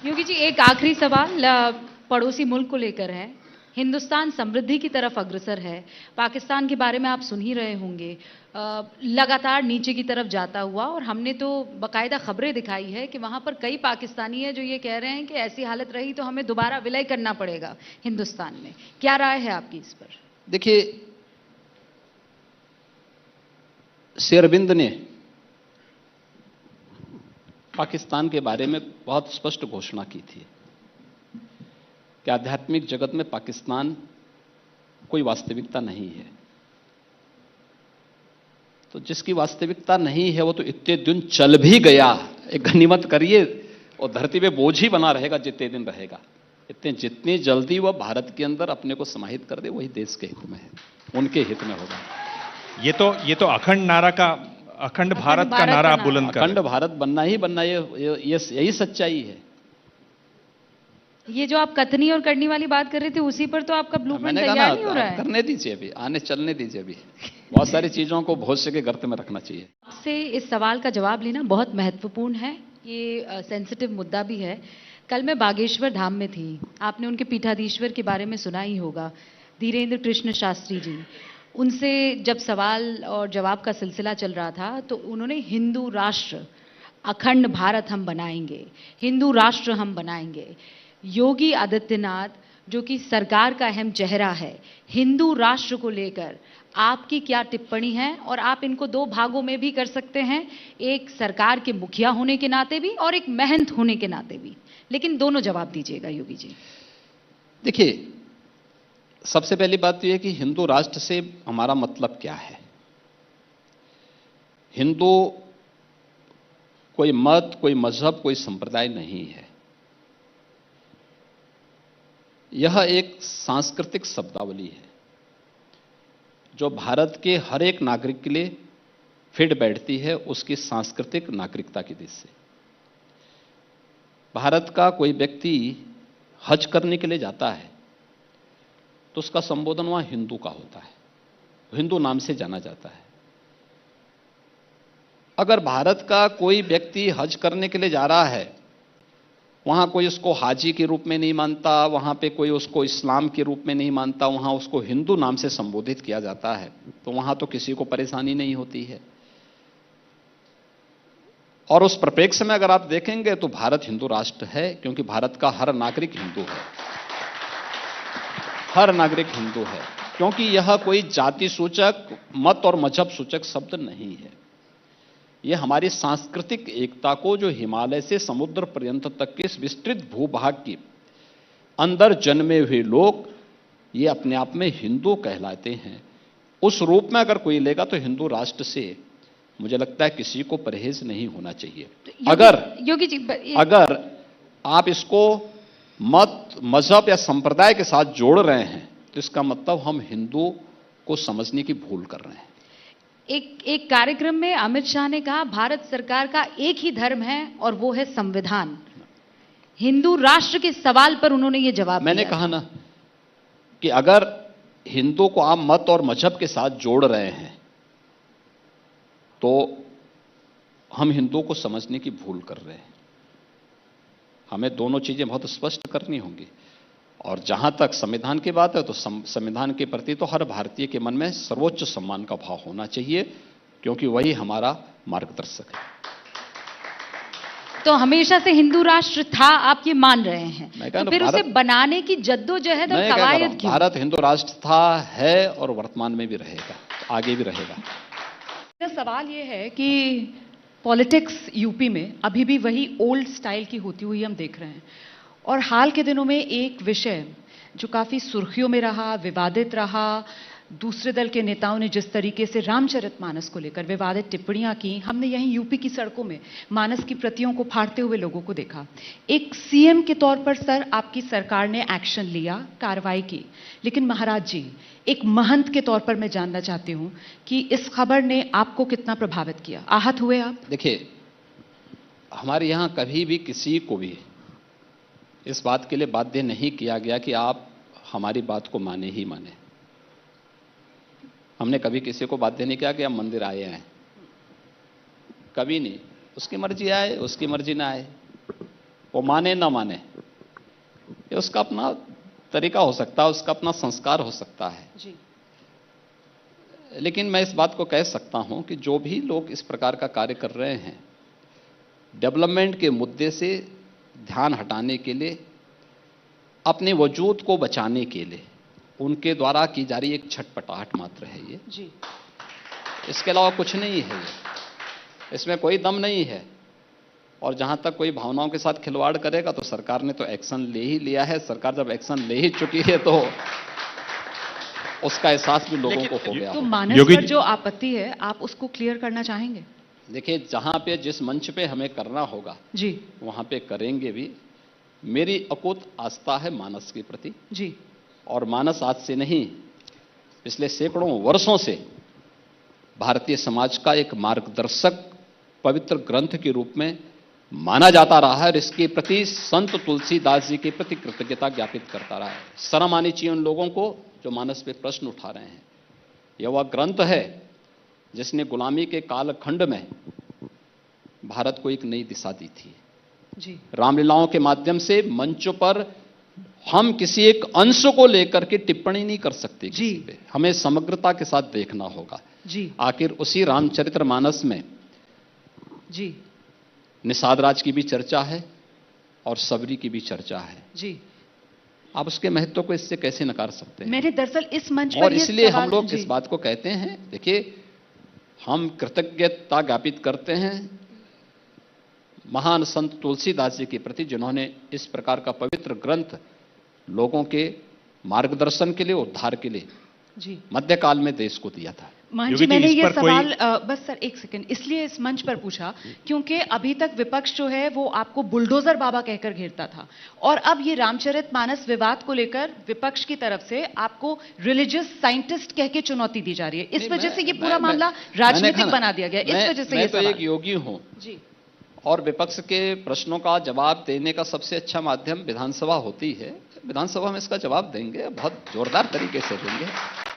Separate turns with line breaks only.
योगी जी, एक आखिरी सवाल पड़ोसी मुल्क को लेकर है। हिंदुस्तान समृद्धि की तरफ अग्रसर है। पाकिस्तान के बारे में आप सुन ही रहे होंगे, लगातार नीचे की तरफ जाता हुआ। और हमने तो बाकायदा खबरें दिखाई है कि वहां पर कई पाकिस्तानी हैं जो ये कह रहे हैं कि ऐसी हालत रही तो हमें दोबारा विलय करना पड़ेगा हिंदुस्तान में। क्या राय है आपकी इस पर?
देखिए, शेरविंद ने पाकिस्तान के बारे में बहुत स्पष्ट घोषणा की थी कि आध्यात्मिक जगत में पाकिस्तान कोई वास्तविकता नहीं है। तो जिसकी वास्तविकता नहीं है वो तो इतने दिन चल भी गया, एक गनीमत करिए, और धरती पे बोझ ही बना रहेगा जितने दिन रहेगा। जितनी जल्दी वह भारत के अंदर अपने को समाहित कर दे वही देश के हित में है, उनके हित में होगा।
ये तो अखंड भारत का नारा आप बुलंद कर रहे हैं।
अखंड भारत बनना ही बनना, यही सच्चाई है।
ये जो आप कथनी और करनी वाली बात कर रहे थे उसी पर तो आपका ब्लूप्रिंट तैयार नहीं हो रहा है।
करने दीजिए, अभी आने चलने दीजिए। अभी बहुत सारी चीजों को भविष्य के गर्त में रखना चाहिए।
आपसे इस सवाल का जवाब लेना बहुत महत्वपूर्ण है। ये सेंसिटिव मुद्दा भी है। कल मैं बागेश्वर धाम में थी। आपने उनके पीठाधीश्वर के बारे में सुना ही होगा, धीरेन्द्र कृष्ण शास्त्री जी। उनसे जब सवाल और जवाब का सिलसिला चल रहा था तो उन्होंने हिंदू राष्ट्र, अखंड भारत हम बनाएंगे, हिंदू राष्ट्र हम बनाएंगे। योगी आदित्यनाथ, जो कि सरकार का अहम चेहरा है, हिंदू राष्ट्र को लेकर आपकी क्या टिप्पणी है? और आप इनको दो भागों में भी कर सकते हैं, एक सरकार के मुखिया होने के नाते भी और एक महंत होने के नाते भी, लेकिन दोनों जवाब दीजिएगा योगी जी।
देखिए, सबसे पहली बात तो यह कि हिंदू राष्ट्र से हमारा मतलब क्या है। हिंदू कोई मत, कोई मजहब, कोई संप्रदाय नहीं है। यह एक सांस्कृतिक शब्दावली है जो भारत के हर एक नागरिक के लिए फिट बैठती है उसकी सांस्कृतिक नागरिकता की दृष्टि से। भारत का कोई व्यक्ति हज करने के लिए जाता है तो उसका संबोधन वहां हिंदू का होता है, हिंदू नाम से जाना जाता है। अगर भारत का कोई व्यक्ति हज करने के लिए जा रहा है, वहां कोई उसको हाजी के रूप में नहीं मानता, वहां पे कोई उसको इस्लाम के रूप में नहीं मानता, वहां उसको हिंदू नाम से संबोधित किया जाता है, तो वहां तो किसी को परेशानी नहीं होती है। और उस परिप्रेक्ष्य में अगर आप देखेंगे तो भारत हिंदू राष्ट्र है, क्योंकि भारत का हर नागरिक हिंदू है, हर नागरिक हिंदू है। क्योंकि यह कोई जाति सूचक, मत और मजहब सूचक शब्द नहीं है। यह हमारी सांस्कृतिक एकता को, जो हिमालय से समुद्र पर्यंत तक के इस विस्तृत भूभाग के अंदर जन्मे हुए लोग, ये अपने आप में हिंदू कहलाते हैं, उस रूप में अगर कोई लेगा तो हिंदू राष्ट्र से मुझे लगता है किसी को परहेज नहीं होना चाहिए।
योगी जी,
अगर आप इसको मत, मजहब या संप्रदाय के साथ जोड़ रहे हैं तो इसका मतलब हम हिंदू को समझने की भूल कर रहे हैं।
एक कार्यक्रम में अमित शाह ने कहा भारत सरकार का एक ही धर्म है और वो है संविधान। हिंदू राष्ट्र के सवाल पर उन्होंने ये जवाब दिया।
मैंने कहा ना कि अगर हिंदू को आप मत और मजहब के साथ जोड़ रहे हैं तो हम हिंदू को समझने की भूल कर रहे हैं। हमें दोनों चीजें बहुत स्पष्ट करनी होंगी। और जहां तक संविधान की बात है तो संविधान के प्रति तो हर भारतीय के मन में सर्वोच्च सम्मान का भाव होना चाहिए, क्योंकि वही हमारा मार्गदर्शक है।
तो हमेशा से हिंदू राष्ट्र था, आप ये मान रहे हैं, तो फिर उसे बनाने की जद्दोजहद और कवायद क्यों?
भारत हिंदू राष्ट्र था, है और वर्तमान में भी रहेगा, आगे भी रहेगा।
सवाल ये है कि पॉलिटिक्स यूपी में अभी भी वही ओल्ड स्टाइल की होती हुई हम देख रहे हैं। और हाल के दिनों में एक विषय जो काफ़ी सुर्खियों में रहा, विवादित रहा, दूसरे दल के नेताओं ने जिस तरीके से रामचरितमानस को लेकर विवादित टिप्पणियां की, हमने यहीं यूपी की सड़कों में मानस की प्रतियों को फाड़ते हुए लोगों को देखा। एक सीएम के तौर पर सर आपकी सरकार ने एक्शन लिया, कार्रवाई की, लेकिन महाराज जी, एक महंत के तौर पर मैं जानना चाहती हूं कि इस खबर ने आपको कितना प्रभावित किया? आहत हुए आप?
देखिए, हमारे यहां कभी भी किसी को भी इस बात के लिए बाध्य नहीं किया गया कि आप हमारी बात को माने ही माने। हमने कभी किसी को बाध्य नहीं किया कि आप मंदिर आए हैं, कभी नहीं। उसकी मर्जी आए, उसकी मर्जी ना आए। वो माने ना माने, ये उसका अपना तरीका हो सकता है, उसका अपना संस्कार हो सकता है।
जी
लेकिन मैं इस बात को कह सकता हूं कि जो भी लोग इस प्रकार का कार्य कर रहे हैं, डेवलपमेंट के मुद्दे से ध्यान हटाने के लिए, अपने वजूद को बचाने के लिए उनके द्वारा की जा रही एक छटपटाहट मात्र है ये।
जी
इसके अलावा कुछ नहीं है ये, इसमें कोई दम नहीं है। और जहां तक कोई भावनाओं के साथ खिलवाड़ करेगा तो सरकार ने तो एक्शन ले ही लिया है। सरकार जब एक्शन ले ही चुकी है तो उसका एहसास भी लोगों को हो गया
तो
होगा।
मानस
योगी
पर
जी-
जो आपत्ति है आप उसको क्लियर करना चाहेंगे?
देखिए, जहां पे जिस मंच पे हमें करना होगा
जी
वहां पे करेंगे भी। मेरी अकूत आस्था है मानस के प्रति,
जी
और मानस आज से नहीं, पिछले सैकड़ों वर्षों से भारतीय समाज का एक मार्गदर्शक पवित्र ग्रंथ के रूप में माना जाता रहा है और इसके प्रति संत तुलसीदास जी के प्रति कृतज्ञता ज्ञापित करता रहा है। शर्म आनी चाहिए उन लोगों को जो मानस पे प्रश्न उठा रहे हैं। यह वह ग्रंथ है जिसने गुलामी के कालखंड में भारत को एक नई दिशा दी थी।
जी
रामलीलाओं के माध्यम से मंचों पर हम किसी एक अंश को लेकर के टिप्पणी नहीं कर सकते किसी
जी।
पे, हमें समग्रता के साथ देखना होगा।
जी
आखिर उसी रामचरितमानस में
जी
निषाद राज की भी चर्चा है और सबरी की भी चर्चा है।
जी
आप उसके महत्व को इससे कैसे नकार सकते हैं?
मैंने दरअसल इस मंच पर
और
ये
इसलिए हम
सवाल-
लोग
जी,
इस बात को कहते हैं, देखिए, हम कृतज्ञता ज्ञापित करते हैं महान संत तुलसीदास जी के प्रति, जिन्होंने इस प्रकार का पवित्र ग्रंथ लोगों के मार्गदर्शन के लिए, उद्धार के लिए
जी
मध्यकाल में देश को दिया था।
मान
योगी
जी
जी,
मैंने
इस
ये
पर कोई-
सवाल बस सर एक सेकंड इसलिए इस मंच पर पूछा क्योंकि अभी तक विपक्ष जो है वो आपको बुलडोजर बाबा कहकर घेरता था, और अब ये रामचरितमानस विवाद को लेकर विपक्ष की तरफ से आपको रिलीजियस साइंटिस्ट कह के चुनौती दी जा रही है। इस
नहीं,
वजह
मैं-
से ये
मैं-
पूरा
मैं-
मामला
मैंने
राजनीतिक
कहा ना,
बना दिया गया। इस वजह से
मैं
ये
तो
सवाल
एक योगी हूं
जी
और विपक्ष के प्रश्नों का जवाब देने का सबसे अच्छा माध्यम विधानसभा होती है। विधानसभा में इसका जवाब देंगे, बहुत जोरदार तरीके से देंगे।